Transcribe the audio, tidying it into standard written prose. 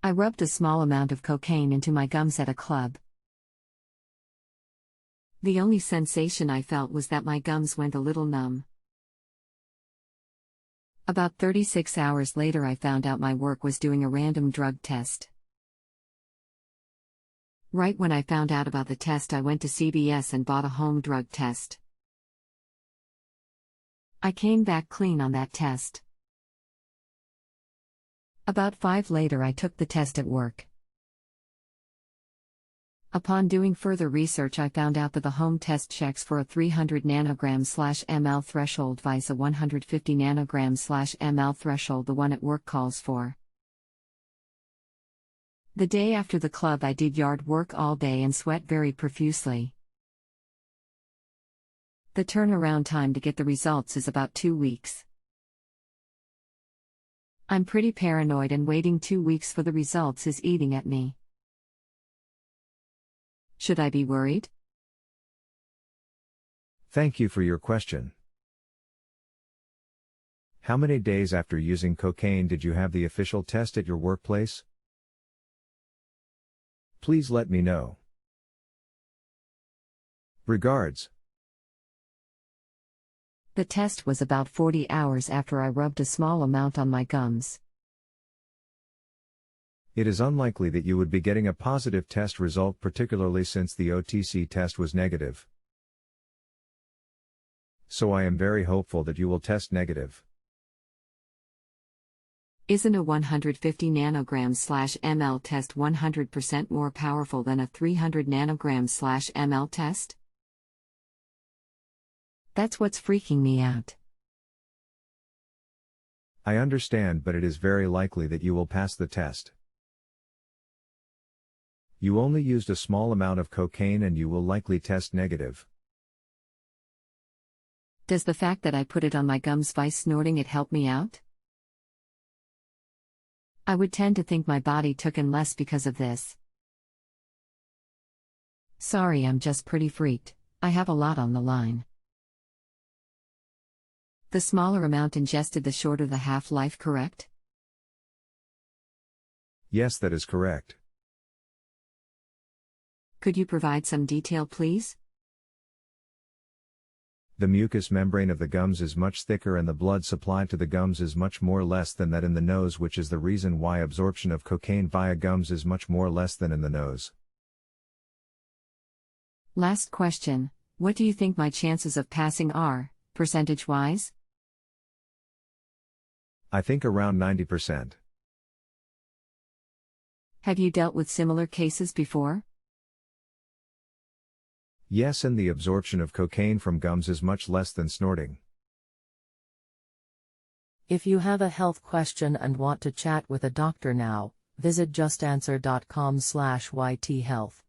I rubbed a small amount of cocaine into my gums at a club. The only sensation I felt was that my gums went a little numb. About 36 hours later, I found out my work was doing a random drug test. Right when I found out about the test, I went to CVS and bought a home drug test. I came back clean on that test. About 5 later, I took the test at work. Upon doing further research, I found out that the home test checks for a 300 nanogram/ml threshold vice a 150 nanogram/ml threshold the one at work calls for. The day after the club, I did yard work all day and sweat very profusely. The turnaround time to get the results is about 2 weeks. I'm pretty paranoid, and waiting 2 weeks for the results is eating at me. Should I be worried? Thank you for your question. How many days after using cocaine did you have the official test at your workplace? Please let me know. Regards. The test was about 40 hours after I rubbed a small amount on my gums. It is unlikely that you would be getting a positive test result, particularly since the OTC test was negative. So I am very hopeful that you will test negative. Isn't a 150 nanograms/ml test 100% more powerful than a 300 nanograms/ml test? That's what's freaking me out. I understand, but it is very likely that you will pass the test. You only used a small amount of cocaine and you will likely test negative. Does the fact that I put it on my gums by snorting it help me out? I would tend to think my body took in less because of this. Sorry, I'm just pretty freaked. I have a lot on the line. The smaller amount ingested, the shorter the half-life, correct? Yes, that is correct. Could you provide some detail, please? The mucous membrane of the gums is much thicker and the blood supply to the gums is much more less than that in the nose, which is the reason why absorption of cocaine via gums is much more less than in the nose. Last question, what do you think my chances of passing are, percentage-wise? I think around 90%. Have you dealt with similar cases before? Yes, and the absorption of cocaine from gums is much less than snorting. If you have a health question and want to chat with a doctor now, visit justanswer.com/ythealth.